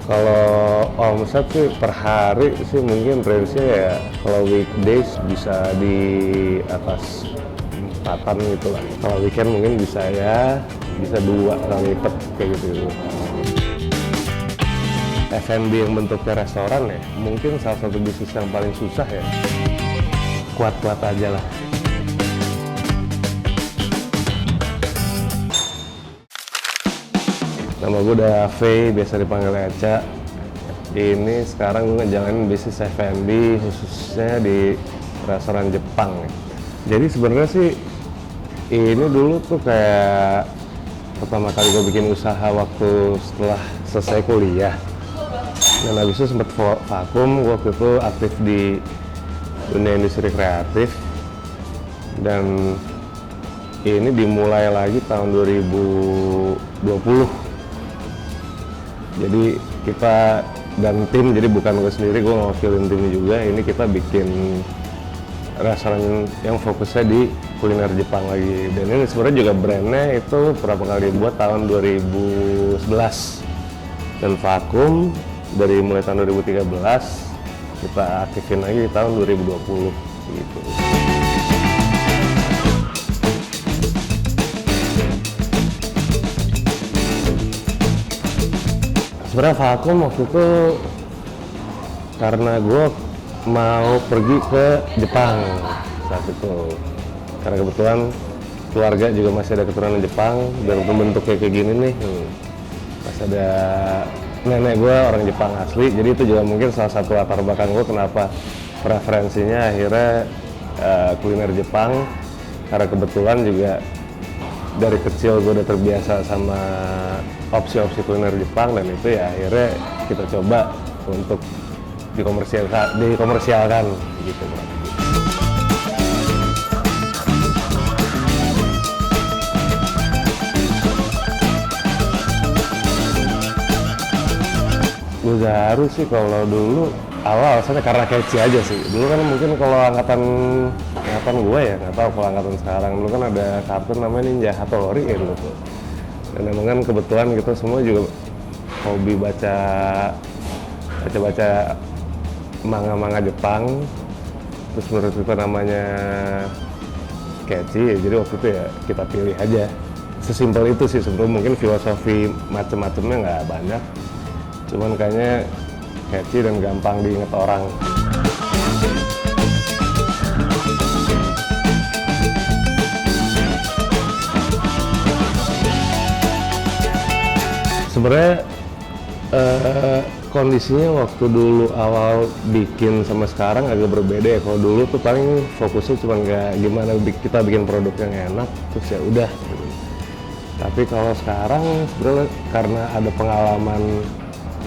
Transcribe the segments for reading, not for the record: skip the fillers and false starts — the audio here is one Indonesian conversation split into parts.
Kalau omset sih per hari sih mungkin range-nya ya kalau weekdays bisa di atas empatan gitu lah. Kalau weekend mungkin bisa ya bisa 2 kali lipat kayak gitu. F&B yang bentuknya restoran ya mungkin salah satu bisnis yang paling susah ya. Kuat-kuat aja lah. Nama gue Dave, biasa dipanggil Eca. Ini sekarang gue ngejalanin bisnis F&B khususnya di restoran Jepang. Jadi sebenarnya sih ini dulu tuh kayak pertama kali gue bikin usaha waktu setelah selesai kuliah. Dan habis itu sempat vakum, gue waktu itu aktif di dunia industri kreatif. Dan ini dimulai lagi tahun 2020. Jadi kita dan tim, jadi bukan gue sendiri, gue ngewakilin tim juga. Ini kita bikin restoran yang fokusnya di kuliner Jepang lagi. Dan ini sebenarnya juga brandnya itu berapa kali dibuat tahun 2011 dan vakum dari mulai tahun 2013 kita aktifin lagi di tahun 2020 gitu. Sebenarnya vakum waktu itu karena gue mau pergi ke Jepang saat itu. Karena kebetulan keluarga juga masih ada keturunan Jepang dan bentuknya kayak gini nih. Masih ada nenek gue orang Jepang asli, jadi itu juga mungkin salah satu latar belakang gue kenapa preferensinya akhirnya kuliner Jepang. Karena kebetulan juga dari kecil gue udah terbiasa sama opsi-opsi kuliner Jepang, dan itu ya akhirnya kita coba untuk dikomersialkan gitu. Gue harus sih kalau dulu awal alasannya karena catchy aja sih. Dulu kan mungkin kalau angkatan gue ya, nggak tahu kalau angkatan sekarang, dulu kan ada kartun namanya Ninja Hattori ya dulu tuh. Dan emang kan kebetulan kita semua juga hobi baca manga-manga Jepang. Terus menurut kita namanya catchy ya, jadi waktu itu ya kita pilih aja. Sesimpel itu sih sebenarnya, mungkin filosofi macem-macemnya nggak banyak. Cuman kayaknya catchy dan gampang diingat orang. Sebenarnya kondisinya waktu dulu awal bikin sama sekarang agak berbeda ya. Kalau dulu tuh paling fokusnya cuma nggak gimana kita bikin produk yang enak, terus ya udah. Tapi kalau sekarang sebenarnya karena ada pengalaman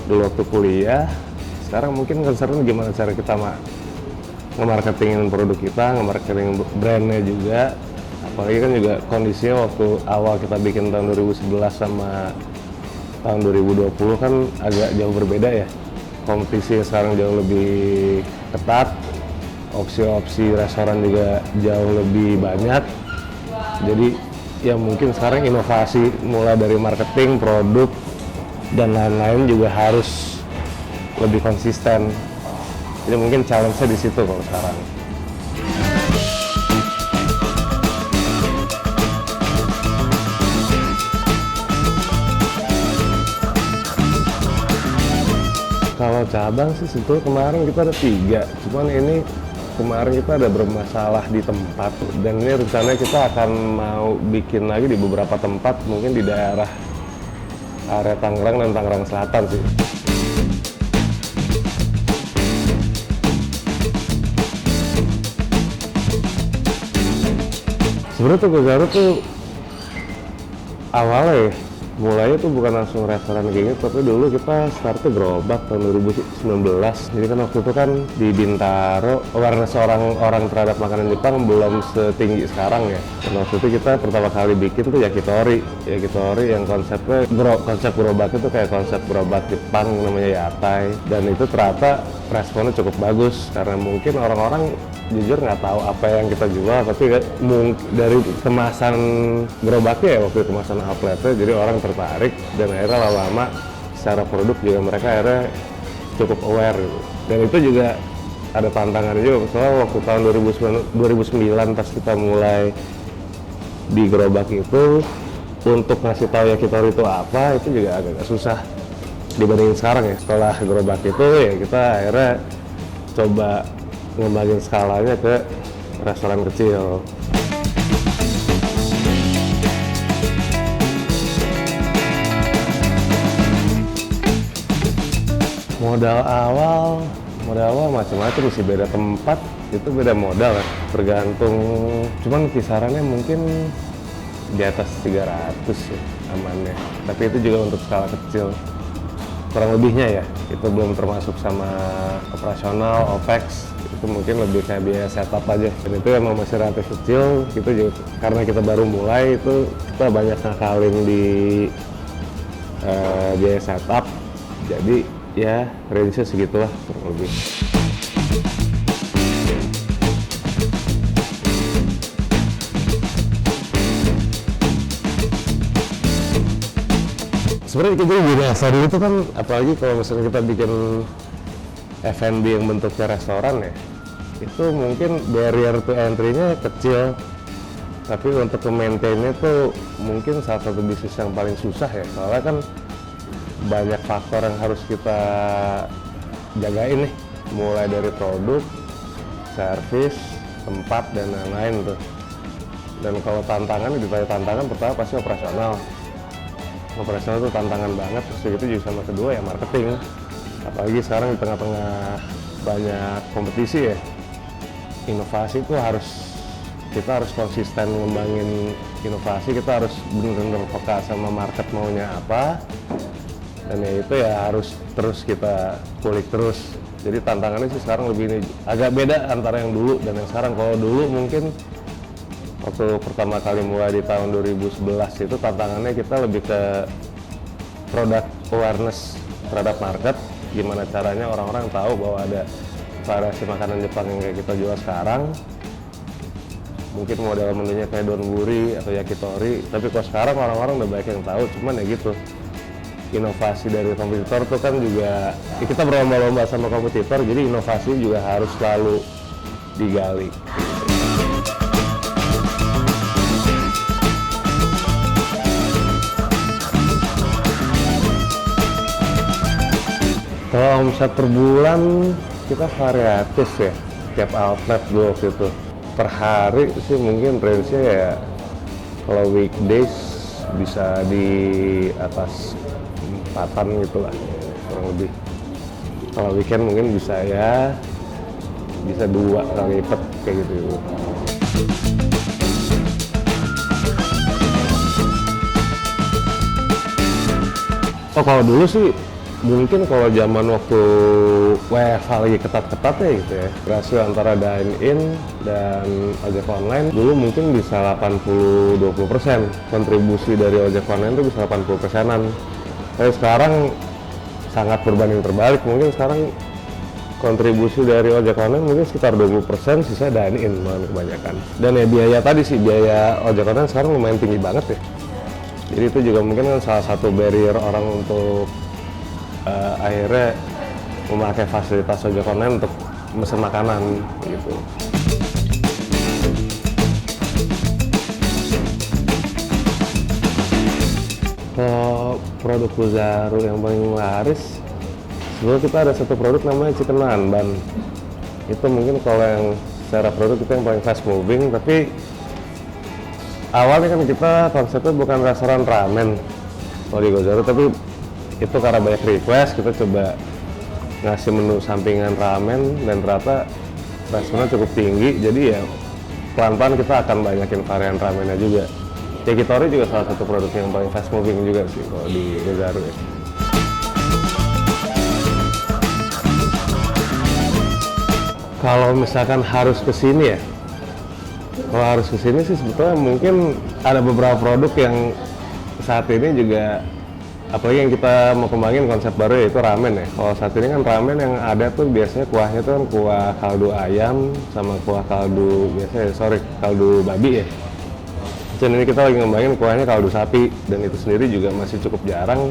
dulu waktu kuliah, sekarang mungkin concernnya gimana cara kita nge-marketingin produk kita, nge-marketing brandnya juga. Apalagi kan juga kondisinya waktu awal kita bikin tahun 2011 sama tahun 2020 kan agak jauh berbeda ya. Kompetisi sekarang jauh lebih ketat, opsi-opsi restoran juga jauh lebih banyak. Jadi ya mungkin sekarang inovasi mulai dari marketing, produk, dan lain-lain juga harus lebih konsisten. Jadi mungkin challenge-nya di situ kalau sekarang. Kalau cabang sih sebetulnya kemarin kita ada 3, cuman ini kemarin kita ada bermasalah di tempat, dan ini rencananya kita akan mau bikin lagi di beberapa tempat, mungkin di daerah area Tangerang dan Tangerang Selatan sih. Sebenarnya Toko Garut tuh awalnya mulainya tuh bukan langsung restoran kayak gitu, tapi dulu kita startnya gerobak tahun 2019. Jadi kan waktu itu kan di Bintaro awareness orang terhadap makanan Jepang belum setinggi sekarang ya. Dan waktu itu kita pertama kali bikin tuh yakitori yang konsepnya konsep gerobak itu kayak konsep gerobak Jepang namanya yatai. Dan itu ternyata responnya cukup bagus karena mungkin orang-orang jujur nggak tahu apa yang kita jual, tapi dari kemasan gerobaknya ya, waktu kemasan outletnya, jadi orang tertarik dan akhirnya lama-lama secara produk juga mereka akhirnya cukup aware gitu. Dan itu juga ada tantangannya juga, soalnya waktu tahun 2009 pas kita mulai di gerobak itu, untuk ngasih tahu Yakitori itu apa, itu juga agak susah dibandingin sekarang ya. Setelah gerobak itu ya kita akhirnya coba ngembangin skalanya ke restoran kecil. Modal awal macam-macam sih, beda tempat itu beda modal ya, tergantung, cuman kisarannya mungkin di atas 300 ya amannya, tapi itu juga untuk skala kecil kurang lebihnya ya, itu belum termasuk sama operasional, OPEX, itu mungkin lebih kayak biaya setup aja, dan itu emang masih relatif kecil. Itu juga karena kita baru mulai, itu kita banyak ngakalin di biaya setup, jadi ya range-nya segitulah kurang lebih. Sebenarnya kita di dasar itu kan, apalagi kalau misalnya kita bikin F&B yang bentuknya restoran ya, itu mungkin barrier to entry-nya kecil, tapi untuk maintain-nya tuh mungkin salah satu bisnis yang paling susah ya, soalnya kan banyak faktor yang harus kita jagain nih, mulai dari produk, servis, tempat, dan lain-lain tuh. Dan kalau tantangan, ditanya tantangan, pertama pasti operasional. Operasional itu tantangan banget, terus itu juga sama kedua ya marketing. Apalagi sekarang di tengah-tengah banyak kompetisi ya, inovasi itu kita harus konsisten ngembangin inovasi, kita harus benar-benar peka sama market maunya apa, dan ya itu ya harus terus kita kulik terus. Jadi tantangannya sih sekarang lebih ini, agak beda antara yang dulu dan yang sekarang. Kalau dulu mungkin waktu pertama kali mulai di tahun 2011 itu tantangannya kita lebih ke product awareness terhadap market, gimana caranya orang-orang tahu bahwa ada variasi makanan Jepang yang kayak kita jual sekarang. Mungkin model menunya kayak donburi atau yakitori, tapi kalau sekarang orang-orang udah banyak yang tahu, cuman ya gitu, inovasi dari kompetitor tuh kan juga ya kita berlomba-lomba sama kompetitor, jadi inovasi juga harus selalu digali. Kalau omset per bulan kita variatif ya, tiap outlet gue waktu itu. Per hari sih mungkin range-nya ya, kalau weekdays bisa di atas 4-an gitu lah, kurang lebih. Kalau weekend mungkin bisa 2 kali lipat kayak gitu. Oh, kalau dulu sih mungkin kalau zaman waktu WFH lagi ketat-ketatnya gitu ya, rasio antara dine-in dan ojek online dulu mungkin bisa 80-20%, kontribusi dari ojek online itu bisa 80%-an. Tapi sekarang sangat berbanding terbalik, mungkin sekarang kontribusi dari ojek online mungkin sekitar 20%, sisa dine-in malah kebanyakan. Dan ya biaya tadi sih, biaya ojek online sekarang lumayan tinggi banget ya. Jadi itu juga mungkin kan salah satu barrier orang untuk akhirnya memakai fasilitas ojek online untuk mesen makanan gitu. Kalau produk Buzaru yang paling laris, sebelum kita ada satu produk namanya chicken nanban. Itu mungkin kalau yang secara produk itu yang paling fast moving, tapi awalnya kan kita konsepnya bukan restoran ramen kalau di Buzaru, tapi itu karena banyak request, kita coba ngasih menu sampingan ramen dan ternyata responnya cukup tinggi, jadi ya pelan-pelan kita akan banyakin varian ramennya juga. Yakitori juga salah satu produk yang paling fast moving juga sih kalau di Buzaru ya. Kalau misalkan harus kesini ya, kalau harus kesini sih sebetulnya mungkin ada beberapa produk yang saat ini juga, apalagi yang kita mau kembangin konsep baru yaitu ramen ya. Kalau saat ini kan ramen yang ada tuh biasanya kuahnya tuh kan kuah kaldu ayam sama kuah kaldu kaldu babi ya. Dan ini kita lagi ngembangin kuahnya kaldu sapi, dan itu sendiri juga masih cukup jarang.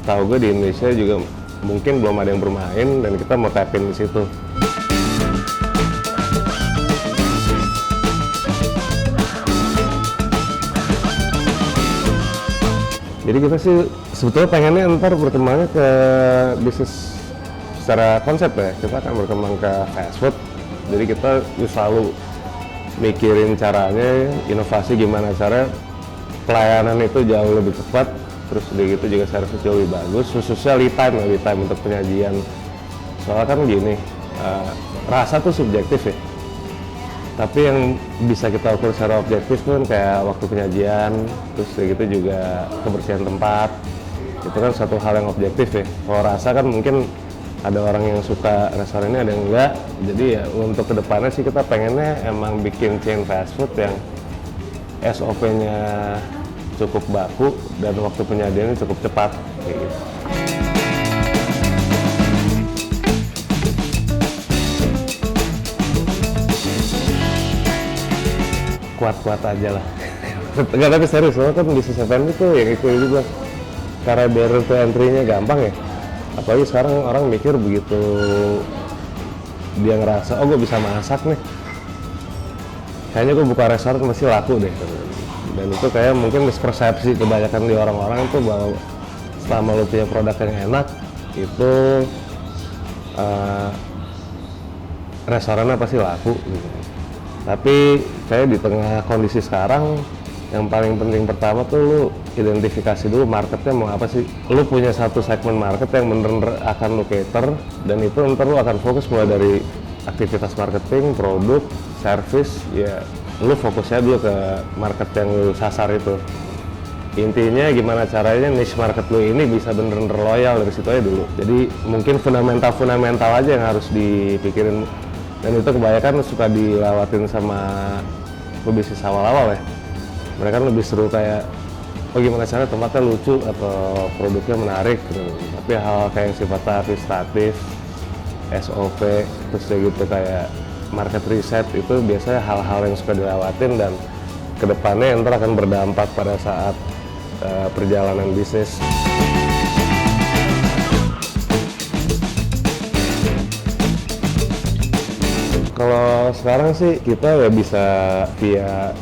setahu gue di Indonesia juga mungkin belum ada yang bermain dan kita mau tapin di situ. Jadi kita sih sebetulnya pengennya ntar berkembangnya ke bisnis secara konsep ya, kita akan berkembang ke fast food. Jadi kita selalu mikirin caranya, inovasi gimana cara pelayanan itu jauh lebih cepat, terus udah gitu juga servis jauh lebih bagus, khususnya lead time untuk penyajian. Soalnya kan gini, rasa tuh subjektif ya, tapi yang bisa kita ukur secara objektif kan kayak waktu penyajian, terus udah gitu juga kebersihan tempat, itu kan satu hal yang objektif ya. Kalau rasa kan mungkin ada orang yang suka restoran ini, ada yang enggak. Jadi ya untuk kedepannya sih kita pengennya emang bikin chain fast food yang SOP-nya cukup baku dan waktu penyajiannya cukup cepat kayak gitu. Kuat-kuat aja lah. Enggak, tapi serius, soalnya kan bisnis F&B itu yang itu juga karena barrier to entry-nya gampang ya. Apalagi sekarang orang mikir begitu dia ngerasa, oh gue bisa masak nih, kayaknya gue buka restoran masih laku deh. Dan itu kayak mungkin mispersepsi kebanyakan di orang-orang itu bahwa selama lo punya produk yang enak itu restorannya pasti laku gitu. Tapi kayak di tengah kondisi sekarang yang paling penting pertama tuh lu identifikasi dulu marketnya mau apa sih. Lu punya satu segmen market yang bener-bener akan lu cater, dan itu ntar lu akan fokus mulai dari aktivitas marketing, produk, service, ya lu fokusnya dulu ke market yang lu sasar itu. Intinya gimana caranya niche market lu ini bisa bener-bener loyal, dari situ aja dulu. Jadi mungkin fundamental aja yang harus dipikirin, dan itu kebanyakan suka dilewatin sama pebisnis awal-awal ya. Mereka kan lebih seru kayak, oh gimana caranya tempatnya lucu atau produknya menarik gitu. Tapi hal kayak yang sifatnya administratif, SOP, terus gitu kayak market research, itu biasanya hal-hal yang suka dilewatin dan kedepannya ntar akan berdampak pada saat perjalanan bisnis. Kalau sekarang sih kita ya bisa via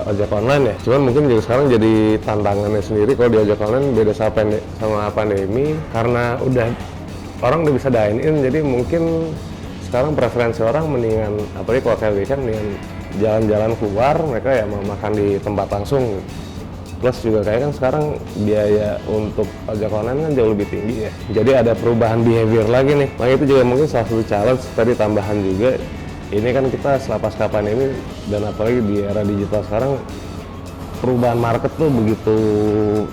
ojek online ya. Cuman mungkin juga sekarang jadi tantangannya sendiri kalau di ojek online beda sama pandemi, karena orang udah bisa dine in, jadi mungkin sekarang preferensi orang mendingan, apalagi kalau kayak weekend, mendingan jalan-jalan keluar, mereka ya mau makan di tempat langsung. Plus juga kayak kan sekarang biaya untuk ojek online kan jauh lebih tinggi ya. Jadi ada perubahan behavior lagi nih. Makanya itu juga mungkin salah satu challenge tadi, tambahan juga. Ini kan kita setelah pasca pandemi dan apalagi di era digital sekarang, perubahan market tuh begitu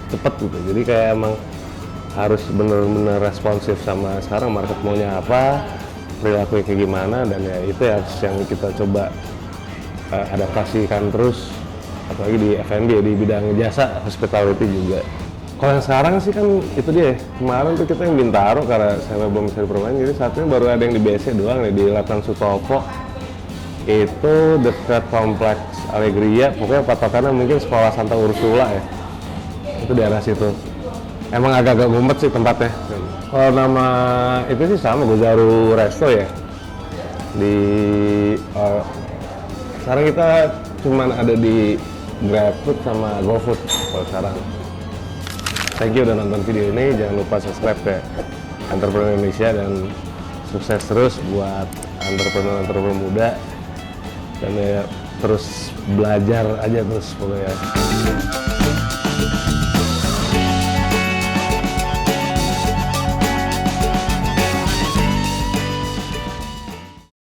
cepet gitu. Jadi kayak emang harus bener-bener responsif sama sekarang market maunya apa, perilaku kayak gimana, dan ya itu ya yang kita coba adaptasikan terus. Apalagi di F&B ya, di bidang jasa hospitality juga. Kalau yang sekarang sih kan itu dia, kemarin tuh kita yang Bintaro karena saya belum bisa dipermain, jadi saat ini baru ada yang di BC doang nih, di Latan Sutopo. Itu dekat kompleks Allegria, pokoknya patokannya mungkin sekolah Santa Ursula ya. Itu daerah situ. Emang agak-agak ngumpet sih tempatnya. Kalau nama itu sih sama, Gozaru Resto ya. Sekarang kita cuman ada di GrabFood sama GoFood kalau sekarang. Thank you udah nonton video ini, jangan lupa subscribe ke Entrepreneur Indonesia dan sukses terus buat entrepreneur muda, dan ya terus belajar aja terus pokoknya.